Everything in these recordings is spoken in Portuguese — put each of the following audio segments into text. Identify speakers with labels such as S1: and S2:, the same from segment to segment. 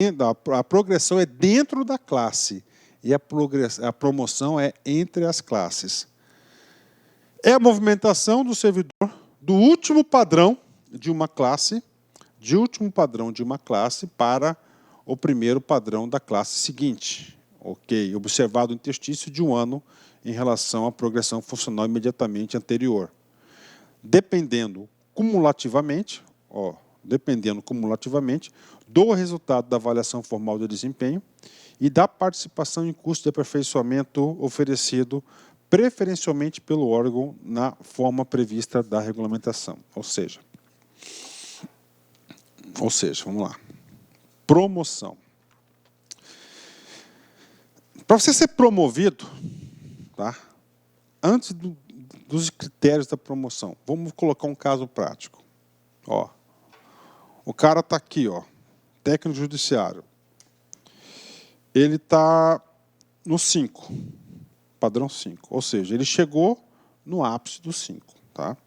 S1: a progressão é dentro da classe e a promoção é entre as classes. É a movimentação do servidor do último padrão de uma classe, para o primeiro padrão da classe seguinte. Ok, observado o interstício de um ano em relação à progressão funcional imediatamente anterior. Dependendo cumulativamente do resultado da avaliação formal de desempenho e da participação em custo de aperfeiçoamento oferecido preferencialmente pelo órgão na forma prevista da regulamentação. Ou seja, vamos lá. Promoção. Para você ser promovido, tá? Antes dos critérios da promoção, vamos colocar um caso prático. Ó, o cara está aqui, ó, técnico judiciário. Ele está no 5, padrão 5. Ou seja, ele chegou no ápice do 5. Tá?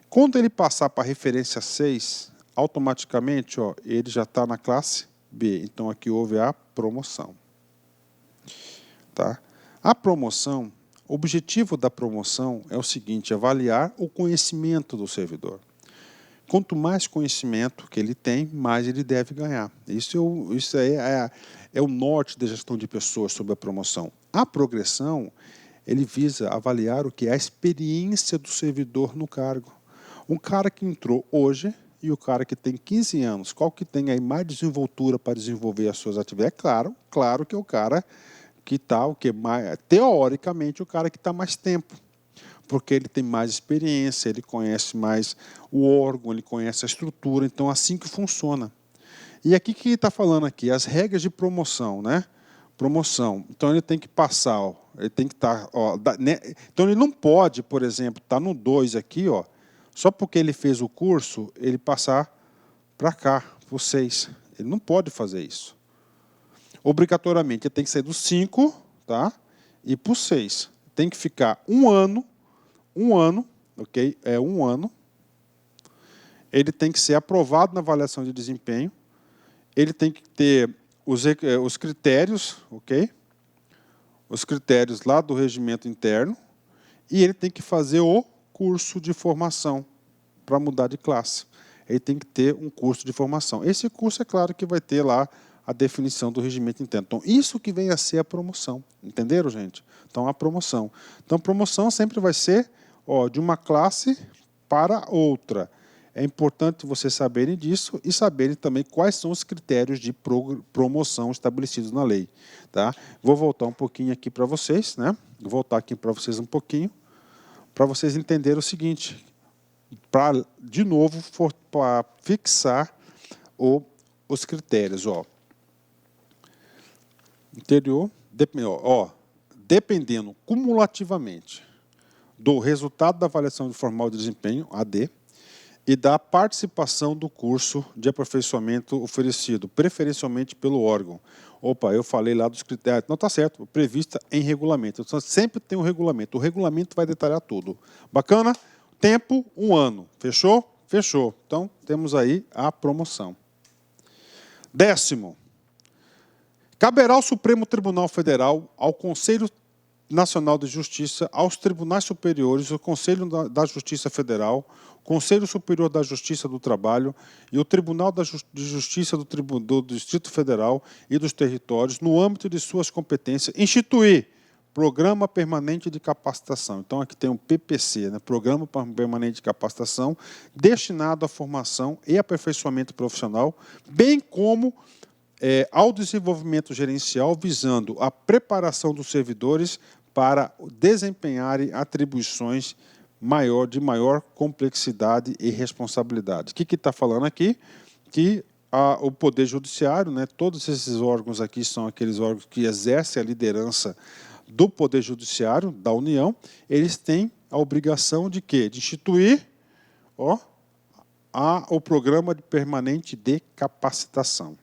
S1: Quando ele passar para a referência 6, automaticamente ó, ele já está na classe B. Então, aqui houve a promoção. Tá? A promoção, o objetivo da promoção é o seguinte, avaliar o conhecimento do servidor. Quanto mais conhecimento que ele tem, mais ele deve ganhar. Isso é o norte da gestão de pessoas sobre a promoção. A progressão, ele visa avaliar o que é a experiência do servidor no cargo. Um cara que entrou hoje e o cara que tem 15 anos, qual que tem aí mais desenvoltura para desenvolver as suas atividades? É claro que é o cara que está, teoricamente, o cara que está mais tempo. Porque ele tem mais experiência, ele conhece mais o órgão, ele conhece a estrutura, então assim que funciona. E aqui que está falando aqui, as regras de promoção, né? Promoção. Então ele tem que passar, ó, ele tem que estar, então ele não pode, por exemplo, estar no 2 aqui, ó, só porque ele fez o curso, ele passar para cá, para o 6. Ele não pode fazer isso. Obrigatoriamente ele tem que sair do 5, tá? E para o 6. Tem que ficar um ano, ok? É um ano. Ele tem que ser aprovado na avaliação de desempenho. Ele tem que ter os critérios, ok? Os critérios lá do regimento interno. E ele tem que fazer o curso de formação para mudar de classe. Ele tem que ter um curso de formação. Esse curso, é claro, que vai ter lá a definição do regimento interno. Então, isso que vem a ser a promoção. Entenderam, gente? Então, a promoção. Então, a promoção sempre vai ser de uma classe para outra. É importante vocês saberem disso e saberem também quais são os critérios de promoção estabelecidos na lei. Tá? Vou voltar um pouquinho aqui para vocês, né? Vou voltar aqui para vocês um pouquinho, para vocês entenderem o seguinte, para, de novo, para fixar os critérios. Interior, dependendo cumulativamente do resultado da avaliação formal de desempenho, AD, e da participação do curso de aperfeiçoamento oferecido, preferencialmente pelo órgão. Eu falei lá dos critérios. Não está certo, prevista em regulamento. Então, sempre tem um regulamento. O regulamento vai detalhar tudo. Bacana? Tempo, 1 ano. Fechou? Fechou. Então, temos aí a promoção. 10º. Caberá ao Supremo Tribunal Federal, ao Conselho Nacional de Justiça, aos Tribunais Superiores, ao Conselho da Justiça Federal, Conselho Superior da Justiça do Trabalho e o Tribunal de Justiça do Distrito Federal e dos Territórios, no âmbito de suas competências, instituir Programa Permanente de Capacitação. Então, aqui tem um PPC, né? Programa Permanente de Capacitação, destinado à formação e aperfeiçoamento profissional, bem como ao desenvolvimento gerencial, visando a preparação dos servidores para desempenharem atribuições de maior complexidade e responsabilidade. O que está falando aqui? Que o Poder Judiciário, né, todos esses órgãos aqui são aqueles órgãos que exercem a liderança do Poder Judiciário, da União, eles têm a obrigação de quê? De instituir o Programa Permanente de Capacitação.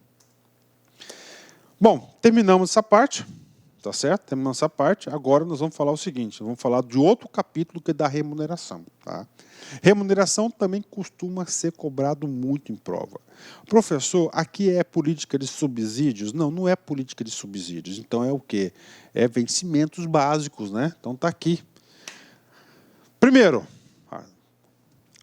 S1: Bom, terminamos essa parte, tá certo? Temos essa parte. Agora nós vamos falar o seguinte, vamos falar de outro capítulo que é da remuneração. Tá? Remuneração também costuma ser cobrado muito em prova. Professor, aqui é política de subsídios? Não, não é política de subsídios. Então é o quê? É vencimentos básicos, né? Então está aqui. Primeiro,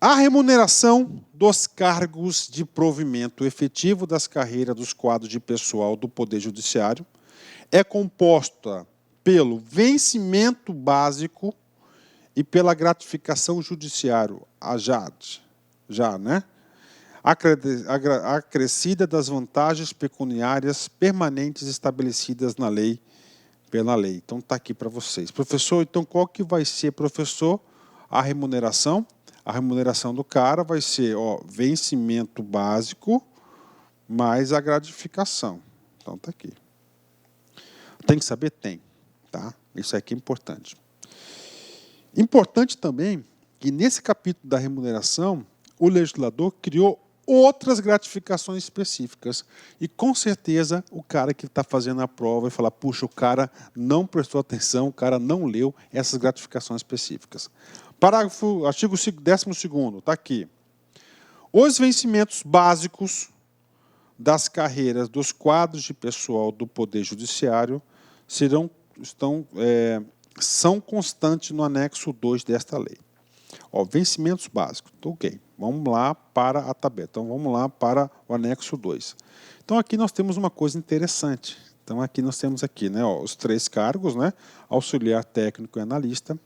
S1: a remuneração dos cargos de provimento efetivo das carreiras dos quadros de pessoal do Poder Judiciário é composta pelo vencimento básico e pela gratificação judiciária, né? Acrescida das vantagens pecuniárias permanentes estabelecidas na lei, pela lei. Então está aqui para vocês. Professor, então qual que vai ser, professor, a remuneração? A remuneração do cara vai ser vencimento básico mais a gratificação. Então está aqui. Tem que saber? Tem. Tá? Isso aqui é importante. Importante também que nesse capítulo da remuneração, o legislador criou outras gratificações específicas. E com certeza o cara que está fazendo a prova vai falar, puxa, o cara não prestou atenção, o cara não leu essas gratificações específicas. Parágrafo, artigo 12º, está aqui. Os vencimentos básicos das carreiras dos quadros de pessoal do Poder Judiciário são constantes no anexo 2 desta lei. Vencimentos básicos, ok. Vamos lá para a tabela. Então, vamos lá para o anexo 2. Então, aqui nós temos uma coisa interessante. Então, aqui nós temos aqui, né, os 3 cargos, né, auxiliar técnico e analista.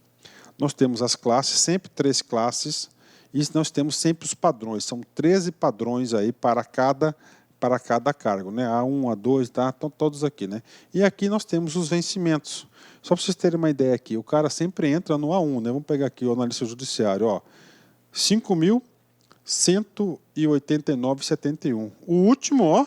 S1: Nós temos as classes, sempre 3 classes, e nós temos sempre os padrões. São 13 padrões aí para cada cargo, né? A1, A2, tá? Estão todos aqui, né? E aqui nós temos os vencimentos. Só para vocês terem uma ideia aqui, o cara sempre entra no A1, né? Vamos pegar aqui o analista judiciário, ó. 5.189,71. O último, ó,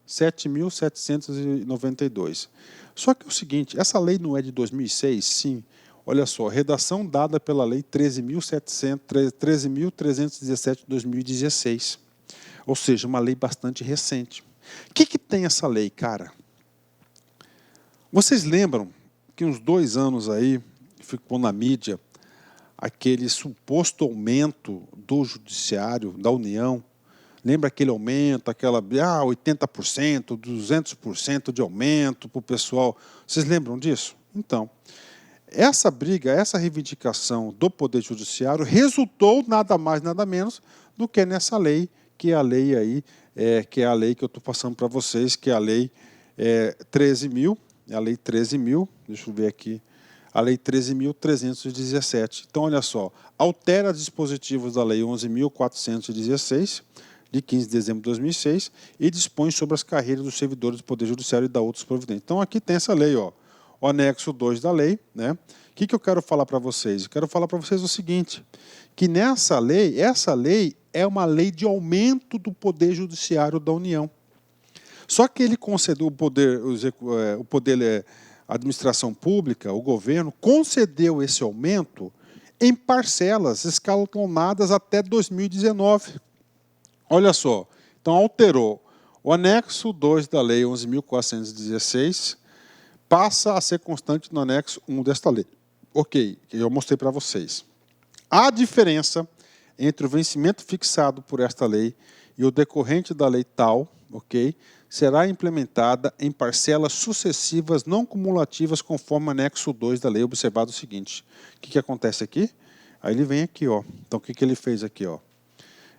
S1: 7.792. Só que é o seguinte, essa lei não é de 2006? Sim. Olha só, redação dada pela lei 13.317 de 2016. Ou seja, uma lei bastante recente. O que tem essa lei, cara? Vocês lembram que uns 2 anos aí, ficou na mídia, aquele suposto aumento do judiciário, da União? Lembra aquele aumento, aquela 80%, 200% de aumento para o pessoal? Vocês lembram disso? Então, essa briga, essa reivindicação do Poder Judiciário resultou nada mais, nada menos do que nessa lei, que é a lei aí, que é a lei que eu estou passando para vocês, que é a lei 13.000, a lei 13.000, deixa eu ver aqui, a lei 13.317. Então, olha só, altera dispositivos da lei 11.416, de 15 de dezembro de 2006, e dispõe sobre as carreiras dos servidores do Poder Judiciário e da outros providências. Então, aqui tem essa lei, ó, o anexo 2 da lei, né? O que eu quero falar para vocês? Eu quero falar para vocês o seguinte, que nessa lei, essa lei é uma lei de aumento do Poder Judiciário da União. Só que ele concedeu a administração pública, o governo, concedeu esse aumento em parcelas escalonadas até 2019. Olha só, então alterou o anexo 2 da lei 11.416, passa a ser constante no anexo 1 desta lei. Ok, que eu mostrei para vocês. A diferença entre o vencimento fixado por esta lei e o decorrente da lei tal, ok, será implementada em parcelas sucessivas não cumulativas conforme o anexo 2 da lei, observado o seguinte. O que acontece aqui? Aí ele vem aqui, ó. Então, o que ele fez aqui, ó?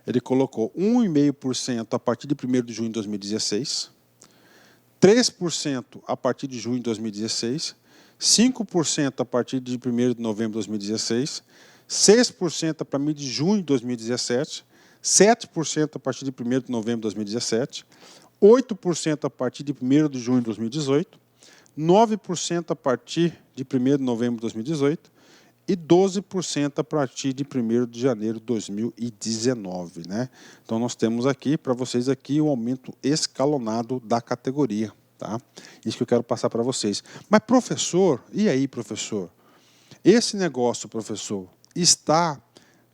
S1: Ele colocou 1,5% a partir de 1º de junho de 2016, 3% a partir de junho de 2016, 5% a partir de 1º de novembro de 2016, 6% a partir de junho de 2017, 7% a partir de 1º de novembro de 2017, 8% a partir de 1º de junho de 2018, 9% a partir de 1º de novembro de 2018 e 12% a partir de 1º de janeiro de 2019. Né? Então, nós temos aqui, para vocês, aqui um aumento escalonado da categoria. Tá? Isso que eu quero passar para vocês. Mas, professor, e aí, professor? Esse negócio, professor, está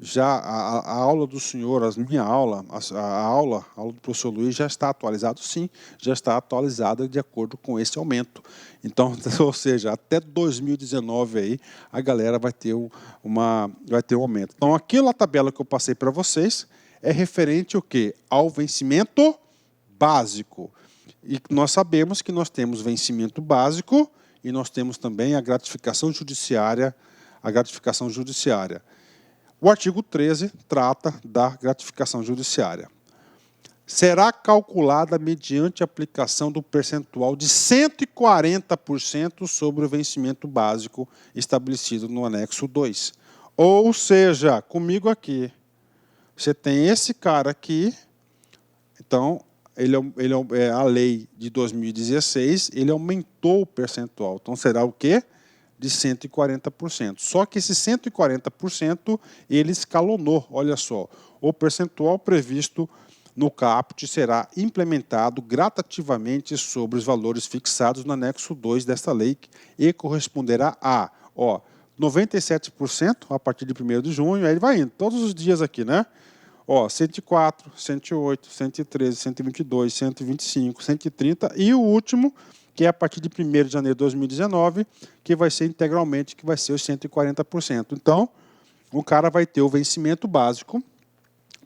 S1: já a aula do senhor, a minha aula, a aula do professor Luiz já está atualizada? Sim, já está atualizada de acordo com esse aumento. Então, ou seja, até 2019 aí, a galera vai ter um aumento. Então, aquela tabela que eu passei para vocês é referente ao quê? Ao vencimento básico. E nós sabemos que nós temos vencimento básico e nós temos também a gratificação judiciária. O artigo 13 trata da gratificação judiciária. Será calculada mediante aplicação do percentual de 140% sobre o vencimento básico estabelecido no anexo 2. Ou seja, comigo aqui, você tem esse cara aqui, então, a lei de 2016, ele aumentou o percentual. Então, será o quê? De 140%. Só que esse 140%, ele escalonou. Olha só, o percentual previsto no caput será implementado gradativamente sobre os valores fixados no anexo 2 desta lei e corresponderá a 97% a partir de 1º de junho, aí ele vai indo, todos os dias aqui, né? 104, 108, 113, 122, 125, 130 e o último, que é a partir de 1º de janeiro de 2019, que vai ser integralmente, que vai ser os 140%. Então, o cara vai ter o vencimento básico,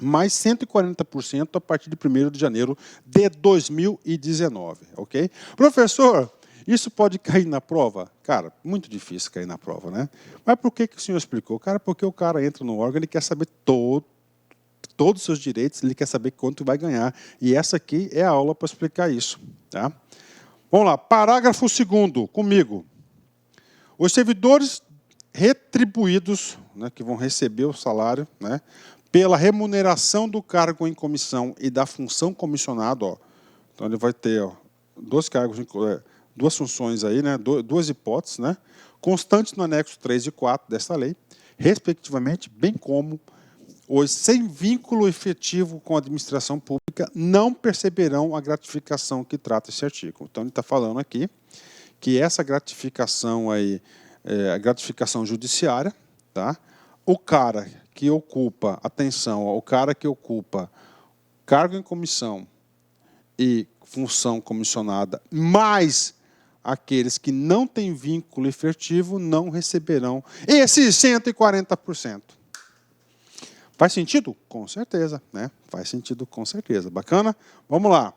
S1: mais 140% a partir de 1º de janeiro de 2019, ok? Professor, isso pode cair na prova? Cara, muito difícil cair na prova, né? Mas por que o senhor explicou? Cara, porque o cara entra no órgão, ele quer saber todos os seus direitos, ele quer saber quanto vai ganhar. E essa aqui é a aula para explicar isso, tá? Vamos lá, parágrafo 2º, comigo. Os servidores retribuídos, né, que vão receber o salário, né, pela remuneração do cargo em comissão e da função comissionado, então ele vai ter dois cargos, duas funções aí, né, duas hipóteses, né, constantes no anexo 3 e 4 desta lei, respectivamente, bem como os sem vínculo efetivo com a administração pública não perceberão a gratificação que trata esse artigo. Então, ele está falando aqui que essa gratificação aí é a gratificação judiciária, tá? O cara que ocupa, atenção, o cara que ocupa cargo em comissão e função comissionada, mais aqueles que não têm vínculo efetivo, não receberão esses 140%. Faz sentido? Com certeza, né? Faz sentido, com certeza. Bacana? Vamos lá.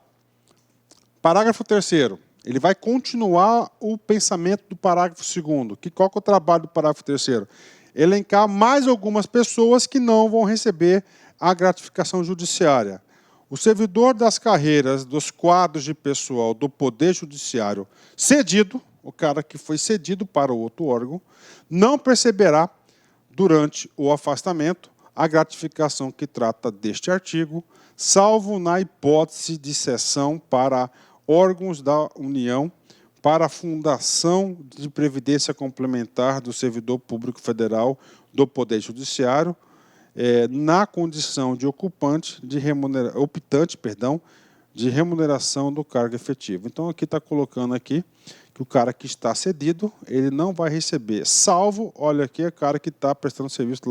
S1: Parágrafo 3º. Ele vai continuar o pensamento do parágrafo 2º. Qual que é o trabalho do parágrafo 3º? Elencar mais algumas pessoas que não vão receber a gratificação judiciária. O servidor das carreiras dos quadros de pessoal do Poder Judiciário cedido, o cara que foi cedido para o outro órgão, não perceberá, durante o afastamento, a gratificação que trata deste artigo, salvo na hipótese de cessão para órgãos da União, para a Fundação de Previdência Complementar do Servidor Público Federal do Poder Judiciário, na condição de optante, de remuneração do cargo efetivo. Então, aqui está colocando aqui que o cara que está cedido, ele não vai receber, salvo, olha aqui, o cara que está prestando serviço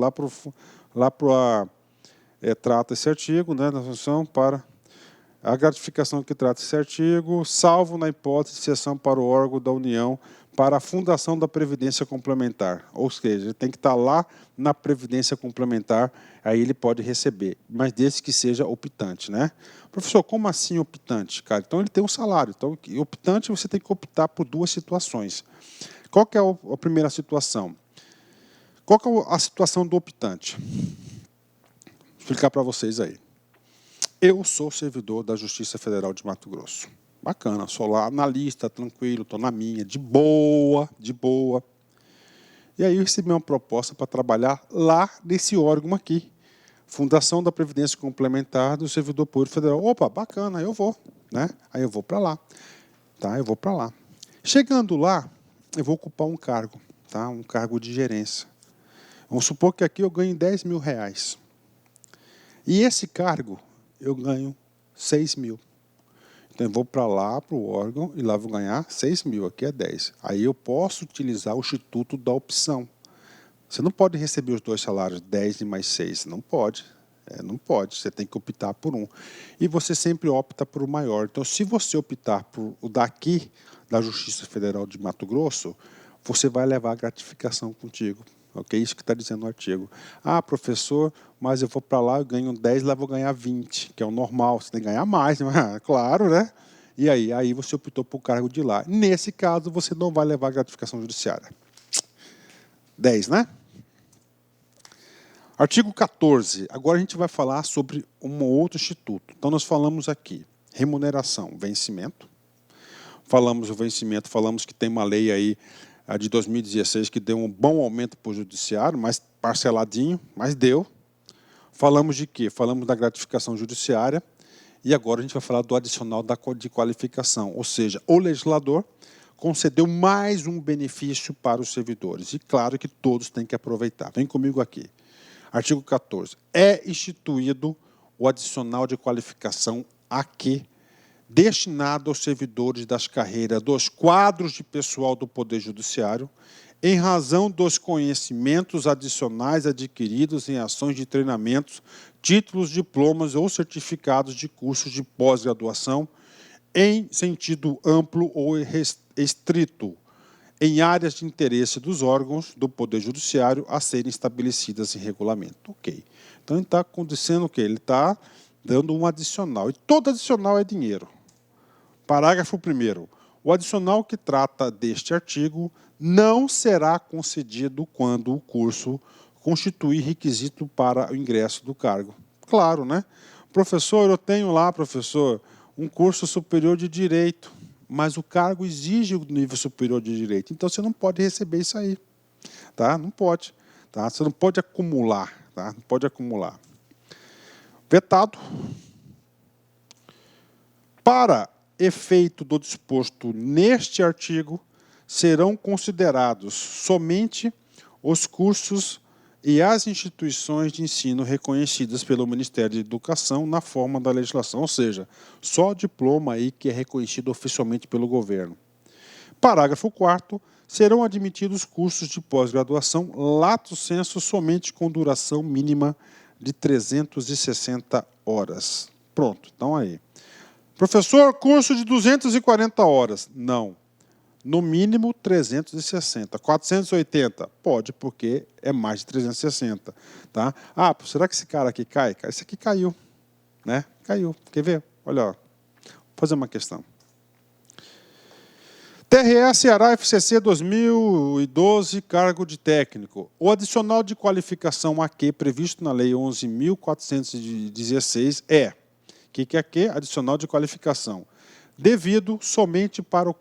S1: trata esse artigo, né, na função para a gratificação que trata esse artigo, salvo na hipótese de cessão para o órgão da União para a Fundação da Previdência Complementar. Ou seja, ele tem que estar lá na Previdência Complementar, aí ele pode receber, mas desde que seja optante, né? Professor, como assim optante? Cara, então ele tem um salário. Então, optante você tem que optar por duas situações. Qual que é a primeira situação? Qual que é a situação do optante? Vou explicar para vocês aí. Eu sou servidor da Justiça Federal de Mato Grosso. Bacana, sou lá analista, tranquilo, estou na minha, de boa, de boa. E aí eu recebi uma proposta para trabalhar lá nesse órgão aqui, Fundação da Previdência Complementar do Servidor Público Federal. Opa, bacana, eu vou, né? Aí eu vou para lá, tá? Eu vou para lá. Chegando lá, eu vou ocupar um cargo, tá? Um cargo de gerência. Vamos supor que aqui eu ganho R$10.000. E esse cargo eu ganho 6 mil. Então, eu vou para lá, para o órgão, e lá vou ganhar 6 mil, aqui é 10. Aí eu posso utilizar o Instituto da Opção Você não pode receber os dois salários, 10 e mais 6. Não pode. Não pode. Você tem que optar por um. E você sempre opta por o maior. Então, se você optar por o daqui, da Justiça Federal de Mato Grosso, você vai levar a gratificação contigo. Ok? Isso que está dizendo o artigo. Ah, professor, mas eu vou para lá, eu ganho 10, lá eu vou ganhar 20, que é o normal. Você tem que ganhar mais, né? Claro, né? E aí você optou por cargo de lá. Nesse caso, você não vai levar a gratificação judiciária. 10, né? Artigo 14. Agora a gente vai falar sobre um outro instituto. Então, nós falamos aqui, remuneração, vencimento. Falamos o vencimento, falamos que tem uma lei aí, a de 2016, que deu um bom aumento para o judiciário, mas parceladinho, mas deu. Falamos de quê? Falamos da gratificação judiciária. E agora a gente vai falar do adicional de qualificação. Ou seja, o legislador concedeu mais um benefício para os servidores. E claro que todos têm que aproveitar. Vem comigo aqui. Artigo 14. É instituído o adicional de qualificação aqui, destinado aos servidores das carreiras dos quadros de pessoal do Poder Judiciário, em razão dos conhecimentos adicionais adquiridos em ações de treinamentos, títulos, diplomas ou certificados de cursos de pós-graduação, em sentido amplo ou estrito, em áreas de interesse dos órgãos do Poder Judiciário a serem estabelecidas em regulamento. Ok. Então, ele está acontecendo o quê? Ele está dando um adicional. E todo adicional é dinheiro. Parágrafo 1º. O adicional que trata deste artigo não será concedido quando o curso constituir requisito para o ingresso do cargo. Claro, né? Professor, eu tenho lá, professor, um curso superior de Direito, mas o cargo exige o nível superior de Direito. Então, você não pode receber isso aí. Tá? Não pode. Tá? Você não pode acumular. Tá? Não pode acumular. Vetado. Para efeito do disposto neste artigo, serão considerados somente os cursos e as instituições de ensino reconhecidas pelo Ministério da Educação na forma da legislação, ou seja, só diploma aí que é reconhecido oficialmente pelo governo. Parágrafo 4º, serão admitidos cursos de pós-graduação lato sensu somente com duração mínima de 360 horas. Pronto, então aí. Professor, curso de 240 horas. Não. No mínimo 360. 480? Pode, porque é mais de 360. Tá? Ah, será que esse cara aqui cai? Esse aqui caiu. Né? Caiu. Quer ver? Olha, ó. Vou fazer uma questão. TRE Ceará FCC 2012, cargo de técnico. O adicional de qualificação aqui previsto na Lei 11.416 é... O que é aqui? Adicional de qualificação. Devido somente para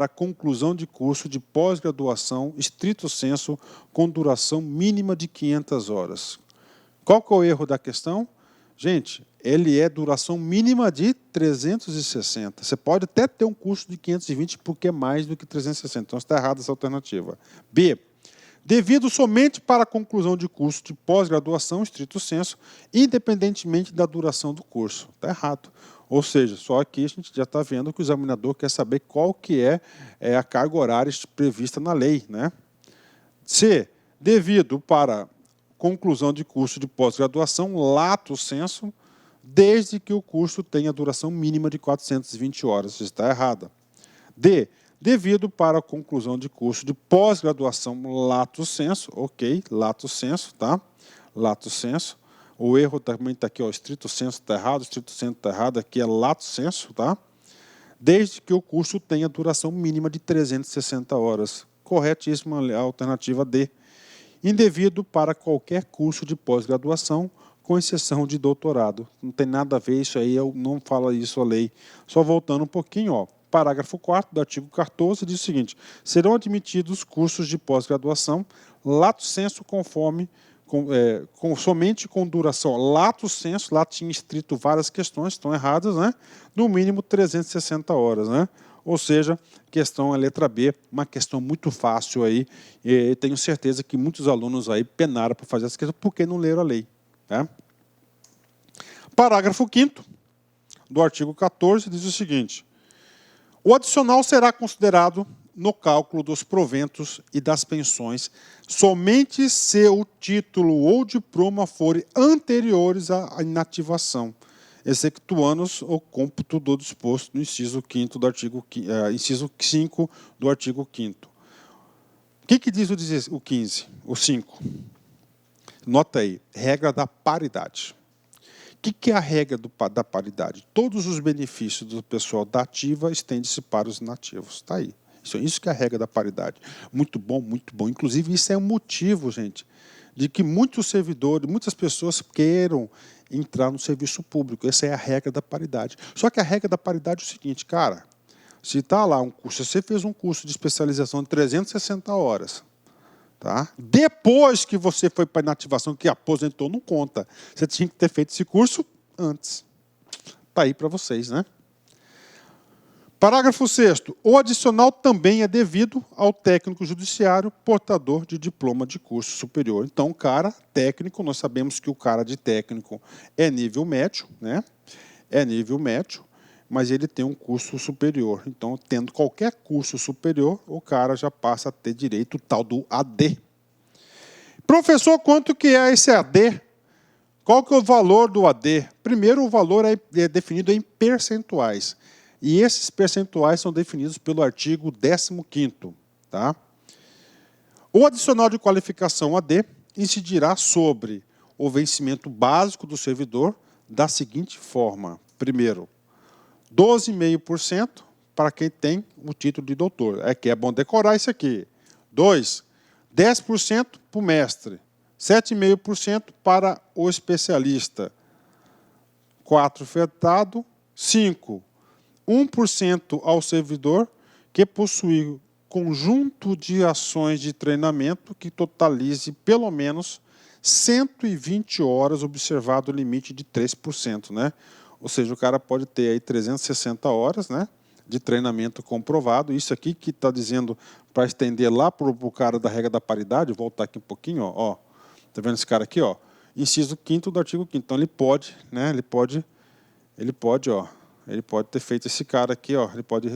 S1: a conclusão de curso de pós-graduação, estrito sensu, com duração mínima de 500 horas. Qual que é o erro da questão? Gente, ele é duração mínima de 360. Você pode até ter um curso de 520, porque é mais do que 360. Então, está errada essa alternativa. B. Devido somente para a conclusão de curso de pós-graduação, estrito sensu, independentemente da duração do curso. Está errado. Ou seja, só aqui a gente já está vendo que o examinador quer saber qual que é a carga horária prevista na lei. Né? C. Devido para conclusão de curso de pós-graduação, lato sensu, desde que o curso tenha duração mínima de 420 horas. Isso está errada. D. Devido para a conclusão de curso de pós-graduação lato sensu, ok, lato sensu, tá? Lato sensu. O erro também está aqui, ó, estrito sensu está errado, estrito sensu está errado, aqui é lato sensu, tá? Desde que o curso tenha duração mínima de 360 horas. Corretíssima a alternativa D. Indevido para qualquer curso de pós-graduação, com exceção de doutorado. Não tem nada a ver isso aí, eu não falo isso a lei. Só voltando um pouquinho, ó. Parágrafo 4º do artigo 14 diz o seguinte: serão admitidos cursos de pós-graduação lato sensu somente com duração lato sensu, lá tinha escrito várias questões, estão erradas, né? No mínimo 360 horas, né? Ou seja, questão a letra B, uma questão muito fácil aí, e tenho certeza que muitos alunos aí penaram para fazer essa questão porque não leram a lei. Tá? Parágrafo 5º do artigo 14 diz o seguinte: o adicional será considerado no cálculo dos proventos e das pensões, somente se o título ou diploma forem anteriores à inativação, excetuando-se o cômputo do disposto no inciso 5º do artigo inciso 5 do artigo 5º. O que diz o 15, o 5? Nota aí, regra da paridade. O que é a regra da paridade? Todos os benefícios do pessoal da ativa estendem-se para os inativos. Está aí. Isso que é a regra da paridade. Muito bom, muito bom. Inclusive, isso é um motivo, gente, de que muitos servidores, muitas pessoas queiram entrar no serviço público. Essa é a regra da paridade. Só que a regra da paridade é o seguinte, cara, se está lá um curso, se você fez um curso de especialização de 360 horas, tá? Depois que você foi para a inativação, que aposentou, não conta. Você tinha que ter feito esse curso antes. Está aí para vocês, né? Parágrafo 6º. O adicional também é devido ao técnico judiciário portador de diploma de curso superior. Então, o cara técnico, nós sabemos que o cara de técnico é nível médio, né? É nível médio, mas ele tem um curso superior. Então, tendo qualquer curso superior, o cara já passa a ter direito o tal do AD. Professor, quanto que é esse AD? Qual que é o valor do AD? Primeiro, o valor é definido em percentuais. E esses percentuais são definidos pelo artigo 15º. Tá? O adicional de qualificação AD incidirá sobre o vencimento básico do servidor da seguinte forma. Primeiro, 12,5% para quem tem o título de doutor. É que é bom decorar isso aqui. 2, 10% para o mestre. 7,5% para o especialista. 4, vetado. 5, 1% ao servidor que possui conjunto de ações de treinamento que totalize pelo menos 120 horas, observado o limite de 3%, né? Ou seja, o cara pode ter aí 360 horas, né, de treinamento comprovado. Isso aqui que está dizendo para estender lá para o cara da regra da paridade, vou voltar aqui um pouquinho, ó. Tá vendo esse cara aqui, ó? Inciso 5º do artigo 5º. Então ele pode, né? Ele pode, ó. Ele pode ter feito esse cara aqui, ó. Ele pode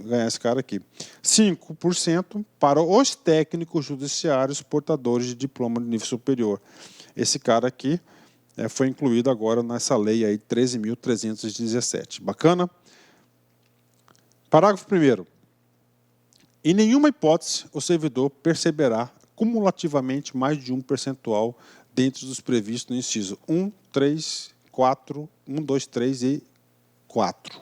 S1: ganhar esse cara aqui. 5% para os técnicos judiciários portadores de diploma de nível superior. Esse cara aqui foi incluído agora nessa lei aí 13.317. Bacana? Parágrafo 1º. Em nenhuma hipótese o servidor perceberá cumulativamente mais de 1% dentro dos previstos no inciso 1, 3, 4, 1, 2, 3 e 4.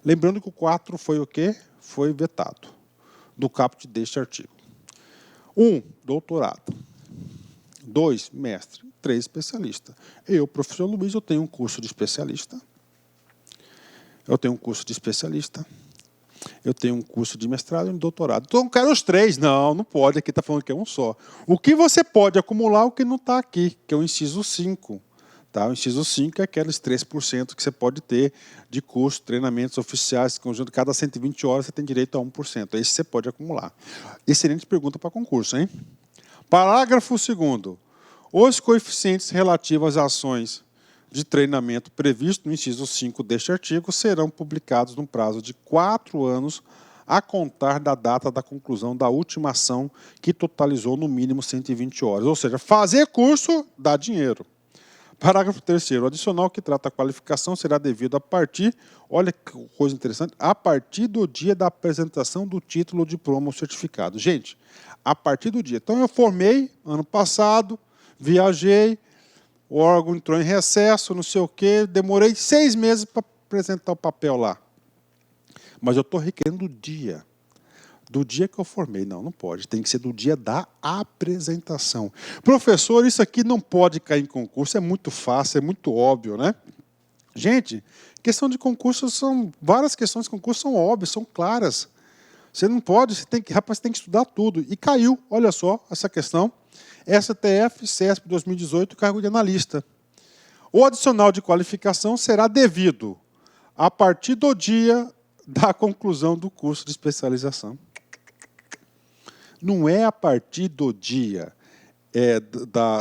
S1: Lembrando que o 4 foi o quê? Foi vetado do caput deste artigo. 1, doutorado. 2, mestre. 3, especialista. Eu, professor Luiz, eu tenho um curso de especialista. Eu tenho um curso de especialista. Eu tenho um curso de mestrado e um doutorado. Então, eu quero os 3. Não, não pode. Aqui está falando que é um só. O que você pode acumular, o que não está aqui, que é o inciso 5. Tá? O inciso 5 é aqueles 3% que você pode ter de curso, treinamentos oficiais, conjunto, cada 120 horas você tem direito a 1%. Esse você pode acumular. Excelente pergunta para concurso, hein? Parágrafo 2º. Os coeficientes relativos às ações de treinamento previsto no inciso 5 deste artigo serão publicados num prazo de 4 anos a contar da data da conclusão da última ação que totalizou no mínimo 120 horas. Ou seja, fazer curso dá dinheiro. Parágrafo 3º. O adicional que trata a qualificação será devido a partir, olha que coisa interessante, a partir do dia da apresentação do título, diploma ou certificado. Gente, a partir do dia. Então, eu formei ano passado, viajei, o órgão entrou em recesso, não sei o quê, demorei 6 meses para apresentar o papel lá. Mas eu estou requerendo do dia que eu formei. Não, não pode. Tem que ser do dia da apresentação. Professor, isso aqui não pode cair em concurso. É muito fácil, é muito óbvio, né? Gente, questão de concurso várias questões de concurso são óbvias, são claras. Você não pode, você tem que estudar tudo. E caiu, olha só, essa questão. STF, CESP 2018, cargo de analista. O adicional de qualificação será devido a partir do dia da conclusão do curso de especialização. Não é a partir do dia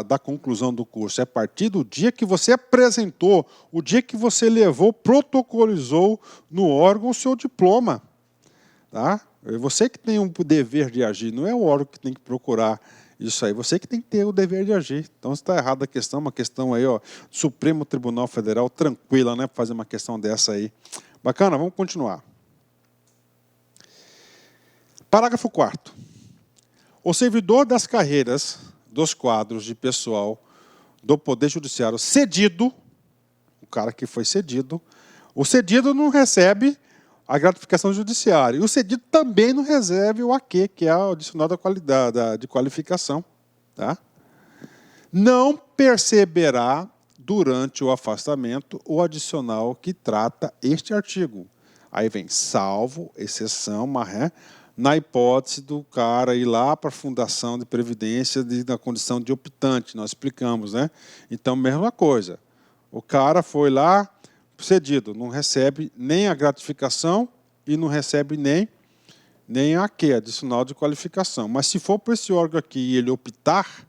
S1: da conclusão do curso, é a partir do dia que você apresentou, o dia que você levou, protocolizou no órgão o seu diploma. Tá? É você que tem o dever de agir, não é o órgão que tem que procurar isso aí. Você que tem que ter o dever de agir. Então, se está errada a questão, uma questão aí, ó, Supremo Tribunal Federal, tranquila, né, para fazer uma questão dessa aí. Bacana? Vamos continuar. Parágrafo 4º. O servidor das carreiras dos quadros de pessoal do Poder Judiciário cedido, o cara que foi cedido, o cedido não recebe a gratificação judiciária. E o cedido também não recebe o AQ, que é o adicional da qualidade, de qualificação. Tá? Não perceberá, durante o afastamento, o adicional que trata este artigo. Aí vem salvo, exceção, marré, na hipótese do cara ir lá para a Fundação de Previdência na condição de optante, nós explicamos, né? Então, mesma coisa. O cara foi lá, cedido, não recebe nem a gratificação e não recebe nem a AQ, adicional de qualificação. Mas se for para esse órgão aqui e ele optar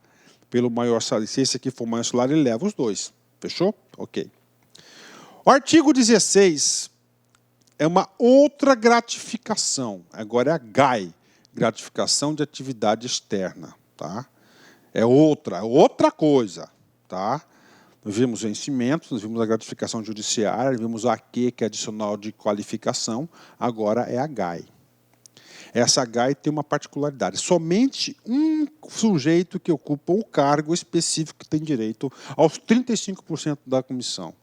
S1: pelo maior salário, se esse aqui for maior salário, ele leva os dois. Fechou? Ok. O artigo 16 é uma outra gratificação. Agora é a GAI, gratificação de atividade externa. Tá? É outra coisa. Tá? Nós vimos vencimentos, nós vimos a gratificação judiciária, vimos a AQ, que é adicional de qualificação, agora é a GAI. Essa GAI tem uma particularidade. Somente um sujeito que ocupa o cargo específico tem direito aos 35% da comissão.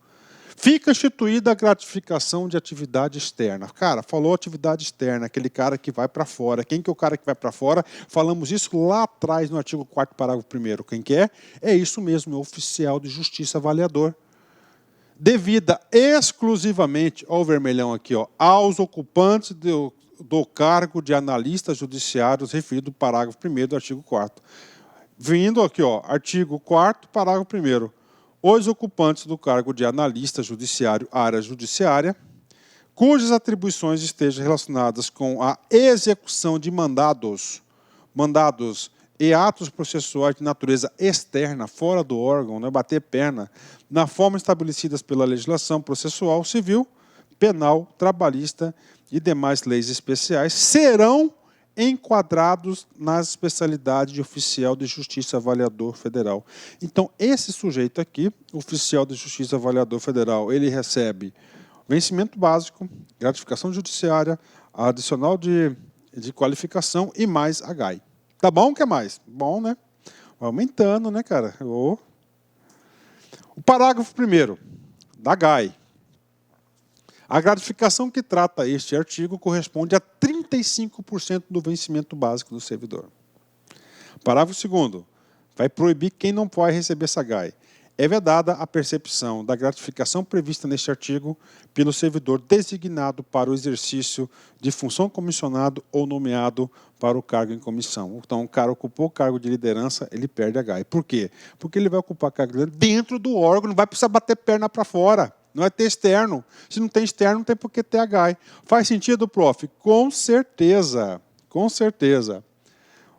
S1: Fica instituída a gratificação de atividade externa. Cara, falou atividade externa, aquele cara que vai para fora. Quem que é o cara que vai para fora? Falamos isso lá atrás no artigo 4º, parágrafo 1º. Quem que é? É isso mesmo, é o oficial de justiça avaliador. Devida exclusivamente, ó o vermelhão aqui, ó, aos ocupantes do cargo de analistas judiciários referido no parágrafo 1º do artigo 4º. Vindo aqui, ó, artigo 4º, parágrafo 1º. Os ocupantes do cargo de analista judiciário, área judiciária, cujas atribuições estejam relacionadas com a execução de mandados e atos processuais de natureza externa, fora do órgão, né, bater perna, na forma estabelecidas pela legislação processual civil, penal, trabalhista e demais leis especiais, serão enquadrados nas especialidades de oficial de justiça avaliador federal. Então, esse sujeito aqui, oficial de justiça avaliador federal, ele recebe vencimento básico, gratificação judiciária, adicional de qualificação e mais a GAI. Tá bom? O que mais? Bom, né? Vai aumentando, né, cara? O parágrafo 1º da GAI. A gratificação que trata este artigo corresponde a 35% do vencimento básico do servidor. Parágrafo 2º. Vai proibir quem não pode receber essa GAI. É vedada a percepção da gratificação prevista neste artigo pelo servidor designado para o exercício de função comissionado ou nomeado para o cargo em comissão. Então, o cara ocupou o cargo de liderança, ele perde a GAI. Por quê? Porque ele vai ocupar cargo de liderança dentro do órgão, não vai precisar bater perna para fora. Não é ter externo. Se não tem externo, não tem por que ter a GAI. Faz sentido, prof? Com certeza. Com certeza.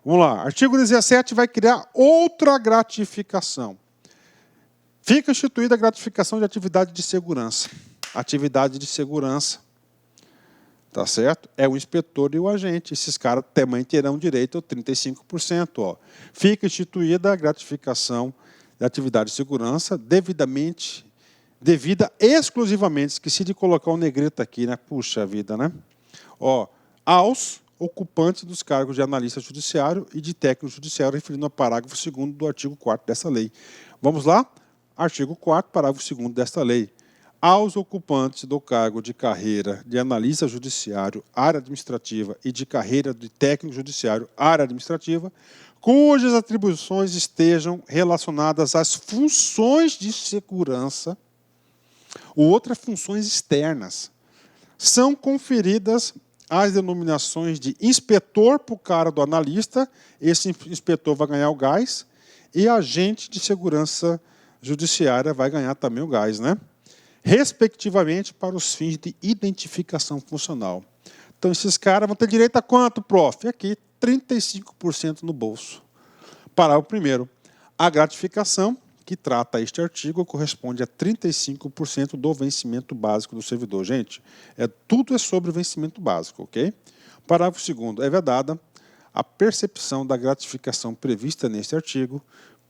S1: Vamos lá. Artigo 17 vai criar outra gratificação. Fica instituída a gratificação de atividade de segurança. Atividade de segurança. Tá certo? É o inspetor e o agente. Esses caras também terão direito a 35%. Ó. Fica instituída a gratificação de atividade de segurança devida exclusivamente, esqueci de colocar o negrito aqui, né? Puxa vida, né? Ó, aos ocupantes dos cargos de analista judiciário e de técnico judiciário, referindo ao parágrafo 2º do artigo 4º dessa lei. Vamos lá? Artigo 4º, parágrafo 2º desta lei. Aos ocupantes do cargo de carreira de analista judiciário, área administrativa e de carreira de técnico judiciário, área administrativa, cujas atribuições estejam relacionadas às funções de segurança, outras funções externas, são conferidas as denominações de inspetor para o cara do analista, esse inspetor vai ganhar o gás, e agente de segurança judiciária vai ganhar também o gás, né? Respectivamente para os fins de identificação funcional. Então, esses caras vão ter direito a quanto, prof? Aqui, 35% no bolso. Parágrafo 1º. A gratificação que trata este artigo corresponde a 35% do vencimento básico do servidor. Gente, tudo é sobre vencimento básico, ok? Parágrafo 2º. É vedada a percepção da gratificação prevista neste artigo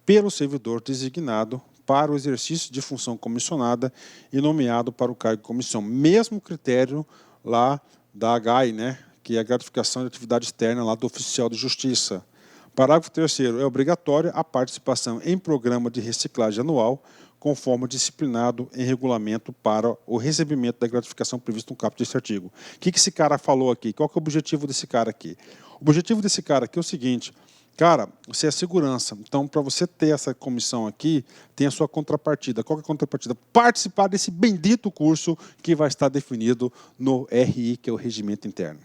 S1: pelo servidor designado para o exercício de função comissionada e nomeado para o cargo de comissão. Mesmo critério lá da HAI, né, que é a gratificação de atividade externa lá do oficial de justiça. Parágrafo 3º. É obrigatória a participação em programa de reciclagem anual, conforme disciplinado em regulamento para o recebimento da gratificação prevista no caput deste artigo. O que esse cara falou aqui? Qual que é o objetivo desse cara aqui? O objetivo desse cara aqui é o seguinte: cara, você é segurança. Então, para você ter essa comissão aqui, tem a sua contrapartida. Qual que é a contrapartida? Participar desse bendito curso que vai estar definido no RI, que é o Regimento Interno.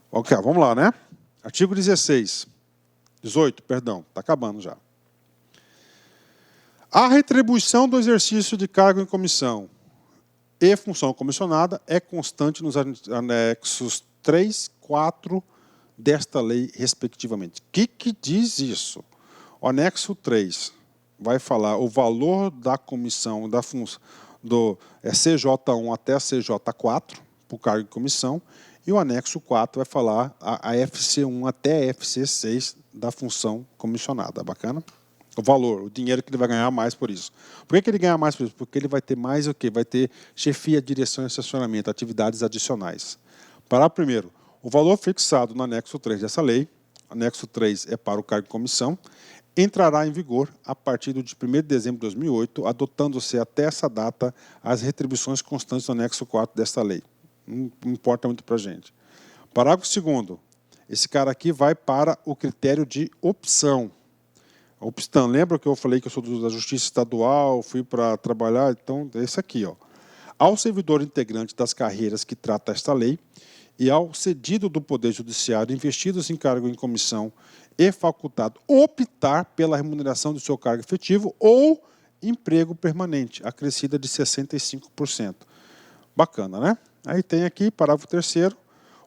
S1: Ok, vamos lá, né? Artigo 18, perdão, está acabando já. A retribuição do exercício de cargo em comissão e função comissionada é constante nos anexos 3, 4 desta lei, respectivamente. O que diz isso? O anexo 3 vai falar o valor da comissão da função do CJ1 até a CJ4, para o cargo de comissão, e o anexo 4 vai falar a FC1 até a FC6 da função comissionada. Bacana? O valor, o dinheiro que ele vai ganhar mais por isso. Por que ele ganha mais por isso? Porque ele vai ter mais o quê? Vai ter chefia, direção e estacionamento, atividades adicionais. Parágrafo 1º. O valor fixado no anexo 3 dessa lei, anexo 3 é para o cargo de comissão, entrará em vigor a partir do dia 1º de dezembro de 2008, adotando-se até essa data as retribuições constantes do anexo 4 desta lei. Não importa muito para a gente. Parágrafo 2º. Esse cara aqui vai para o critério de opção. Opção, lembra que eu falei que eu sou da Justiça Estadual, fui para trabalhar? Então, é esse aqui, ó. Ao servidor integrante das carreiras que trata esta lei e ao cedido do Poder Judiciário investidos em cargo em comissão e facultado optar pela remuneração do seu cargo efetivo ou emprego permanente, acrescida de 65%. Bacana, né? Aí tem aqui, parágrafo 3º,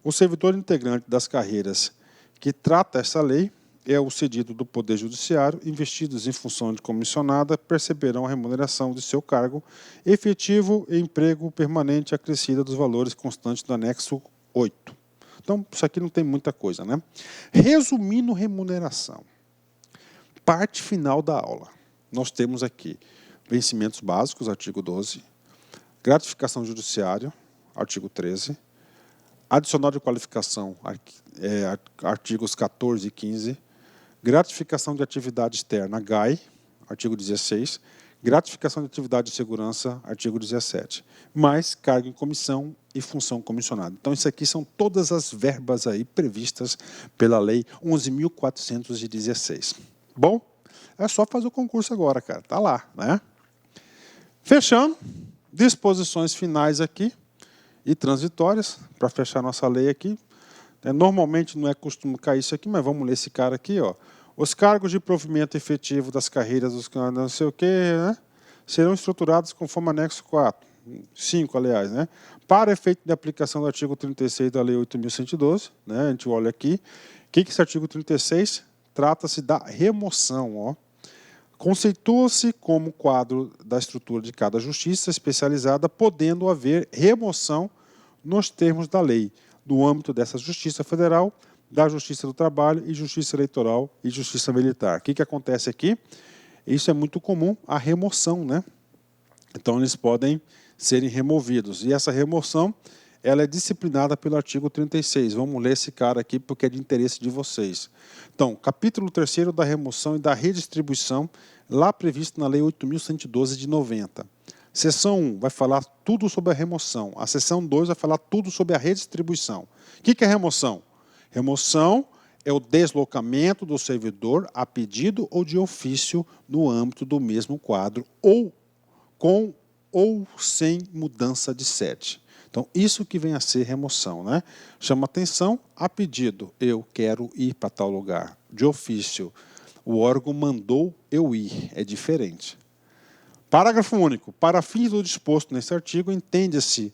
S1: o servidor integrante das carreiras que trata esta lei é o cedido do Poder Judiciário, investidos em função de comissionada, perceberão a remuneração de seu cargo efetivo e emprego permanente acrescida dos valores constantes do anexo 8. Então, isso aqui não tem muita coisa, né? Resumindo remuneração. Parte final da aula. Nós temos aqui vencimentos básicos, artigo 12, gratificação judiciária, artigo 13, adicional de qualificação, artigos 14 e 15, gratificação de atividade externa, GAI, artigo 16, gratificação de atividade de segurança, artigo 17, mais cargo em comissão e função comissionada. Então, isso aqui são todas as verbas aí previstas pela Lei 11.416. Bom, é só fazer o concurso agora, cara. Tá lá, né? Fechando, disposições finais aqui e transitórias, para fechar nossa lei aqui. Normalmente não é costume cair isso aqui, mas vamos ler esse cara aqui, ó. Os cargos de provimento efetivo das carreiras dos não sei o quê, né, serão estruturados conforme anexo 4, 5, aliás, né, para efeito de aplicação do artigo 36 da Lei 8.112, né, a gente olha aqui. O que é esse artigo 36? Trata-se da remoção, ó. Conceitua-se como quadro da estrutura de cada justiça especializada, podendo haver remoção nos termos da lei, no âmbito dessa Justiça Federal, da Justiça do Trabalho e Justiça Eleitoral e Justiça Militar. O que acontece aqui? Isso é muito comum, a remoção, né? Então, eles podem serem removidos. E essa remoção, ela é disciplinada pelo artigo 36. Vamos ler esse cara aqui porque é de interesse de vocês. Então, capítulo 3º da remoção e da redistribuição, lá previsto na Lei 8.112 de 90. Seção 1 vai falar tudo sobre a remoção. A seção 2 vai falar tudo sobre a redistribuição. O que é remoção? Remoção é o deslocamento do servidor a pedido ou de ofício no âmbito do mesmo quadro ou com ou sem mudança de sede. Então, isso que vem a ser remoção, né? Chama atenção, a pedido, eu quero ir para tal lugar. De ofício, o órgão mandou eu ir, é diferente. Parágrafo único. Para fins do disposto nesse artigo, entende-se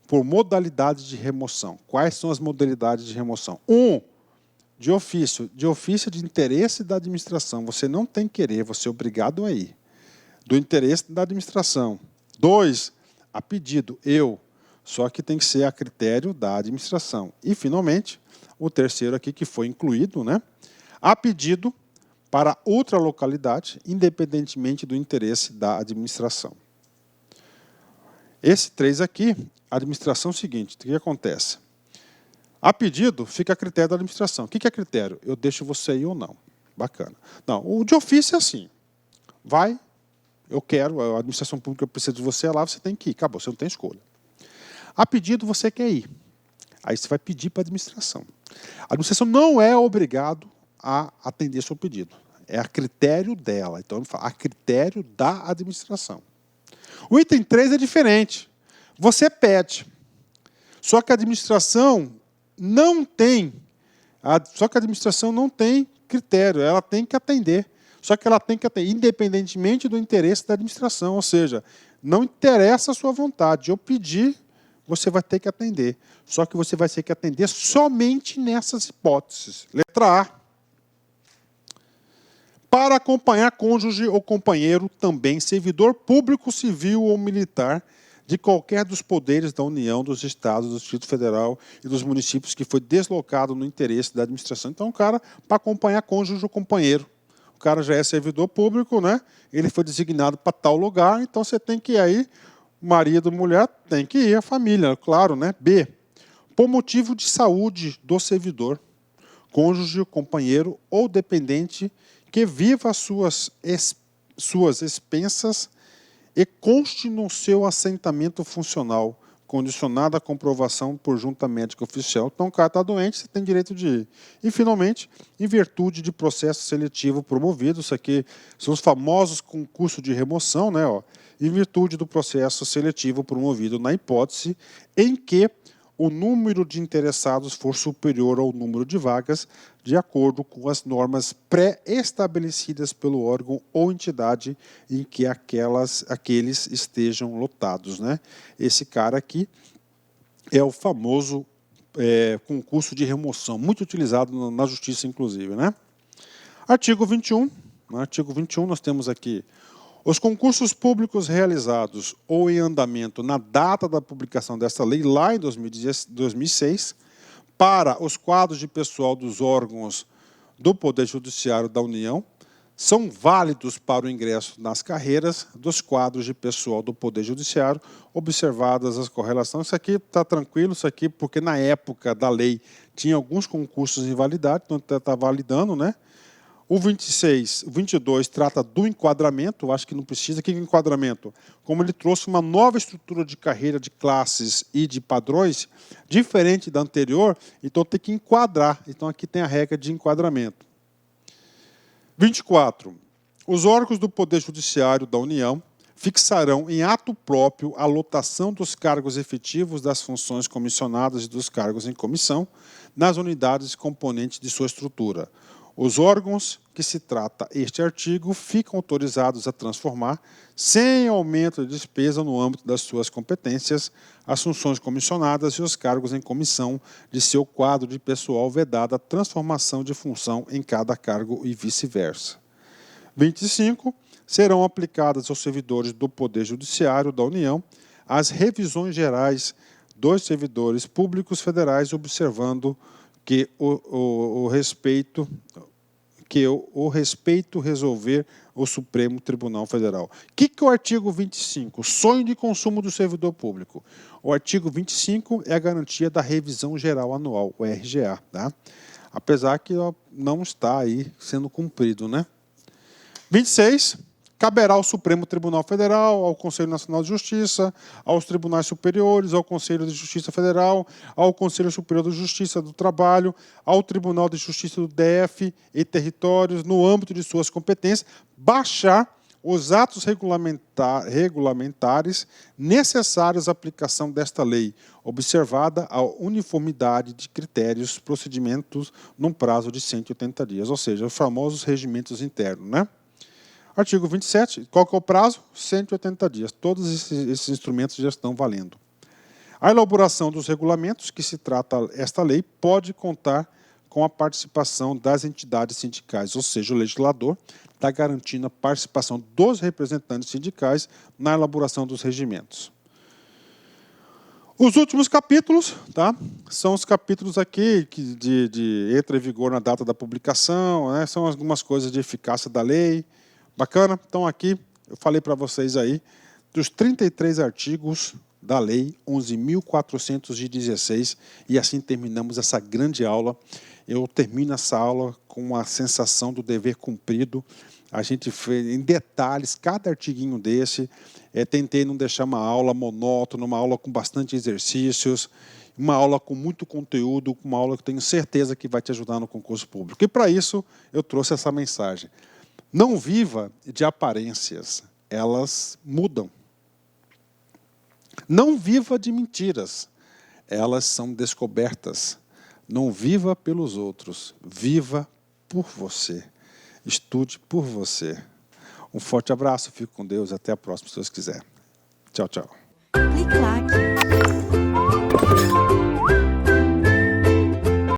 S1: por modalidades de remoção. Quais são as modalidades de remoção? 1. de ofício de interesse da administração. Você não tem que querer, você é obrigado a ir. Do interesse da administração. 2, a pedido, eu. Só que tem que ser a critério da administração. E, finalmente, o terceiro aqui que foi incluído, né? A pedido para outra localidade, independentemente do interesse da administração. Esse 3 aqui, a administração é o seguinte, o que acontece? A pedido fica a critério da administração. O que é critério? Eu deixo você ir ou não. Bacana. Não, o de ofício é assim. Vai, eu quero, a administração pública precisa de você lá, você tem que ir. Acabou, você não tem escolha. A pedido, você quer ir. Aí você vai pedir para a administração. A administração não é obrigado a atender seu pedido. É a critério dela. Então, ele fala, a critério da administração. O item 3 é diferente. Você pede. Só que a administração não tem critério. Ela tem que atender. Só que ela tem que atender, independentemente do interesse da administração. Ou seja, não interessa a sua vontade. Eu pedi, você vai ter que atender. Só que você vai ter que atender somente nessas hipóteses. Letra A. Para acompanhar cônjuge ou companheiro, também servidor público, civil ou militar, de qualquer dos poderes da União, dos Estados, do Distrito Federal e dos municípios que foi deslocado no interesse da administração. Então, o cara, para acompanhar cônjuge ou companheiro, o cara já é servidor público, né? Ele foi designado para tal lugar, então você tem que ir aí, marido, mulher, tem que ir, a família, claro, né? B, por motivo de saúde do servidor, cônjuge, companheiro ou dependente que viva as suas expensas e conste no seu assentamento funcional, condicionado à comprovação por junta médica oficial. Então, o cara está doente, você tem direito de ir. E, finalmente, em virtude de processo seletivo promovido, isso aqui são os famosos concursos de remoção, né? Ó, em virtude do processo seletivo promovido na hipótese em que o número de interessados for superior ao número de vagas, de acordo com as normas pré-estabelecidas pelo órgão ou entidade em que aqueles estejam lotados, né? Esse cara aqui é o famoso concurso de remoção, muito utilizado na justiça, inclusive, né? Artigo 21. No artigo 21, nós temos aqui: os concursos públicos realizados ou em andamento na data da publicação desta lei, lá em 2006, para os quadros de pessoal dos órgãos do Poder Judiciário da União, são válidos para o ingresso nas carreiras dos quadros de pessoal do Poder Judiciário, observadas as correlações. Isso aqui está tranquilo, isso aqui, porque na época da lei tinha alguns concursos em validade, então está validando, né? O 22 trata do enquadramento, acho que não precisa. O que é enquadramento? Como ele trouxe uma nova estrutura de carreira, de classes e de padrões, diferente da anterior, então tem que enquadrar. Então aqui tem a regra de enquadramento. 24. Os órgãos do Poder Judiciário da União fixarão em ato próprio a lotação dos cargos efetivos, das funções comissionadas e dos cargos em comissão nas unidades componentes de sua estrutura. Os órgãos que se trata este artigo ficam autorizados a transformar, sem aumento de despesa no âmbito das suas competências, as funções comissionadas e os cargos em comissão de seu quadro de pessoal, vedada a transformação de função em cada cargo e vice-versa. 25. Serão aplicadas aos servidores do Poder Judiciário da União as revisões gerais dos servidores públicos federais, observando que o respeito resolver o Supremo Tribunal Federal. O que é o artigo 25? Sonho de consumo do servidor público. O artigo 25 é a garantia da revisão geral anual, o RGA, tá? Apesar que não está aí sendo cumprido, né? 26. Caberá ao Supremo Tribunal Federal, ao Conselho Nacional de Justiça, aos Tribunais Superiores, ao Conselho de Justiça Federal, ao Conselho Superior de Justiça do Trabalho, ao Tribunal de Justiça do DF e territórios, no âmbito de suas competências, baixar os atos regulamentares necessários à aplicação desta lei, observada a uniformidade de critérios, procedimentos, num prazo de 180 dias, ou seja, os famosos regimentos internos, né? Artigo 27, qual que é o prazo? 180 dias. Todos esses instrumentos já estão valendo. A elaboração dos regulamentos que se trata esta lei pode contar com a participação das entidades sindicais, ou seja, o legislador está garantindo a participação dos representantes sindicais na elaboração dos regimentos. Os últimos capítulos, tá, são os capítulos aqui que entra em vigor na data da publicação, né, são algumas coisas de eficácia da lei. Bacana? Então aqui eu falei para vocês aí dos 33 artigos da lei 11.416 e assim terminamos essa grande aula. Eu termino essa aula com a sensação do dever cumprido. A gente fez em detalhes cada artiguinho desse. Tentei não deixar uma aula monótona, uma aula com bastante exercícios, uma aula com muito conteúdo, uma aula que tenho certeza que vai te ajudar no concurso público. E para isso eu trouxe essa mensagem. Não viva de aparências, elas mudam. Não viva de mentiras, elas são descobertas. Não viva pelos outros, viva por você. Estude por você. Um forte abraço, fico com Deus, até a próxima, se Deus quiser. Tchau, tchau.
S2: Clique lá.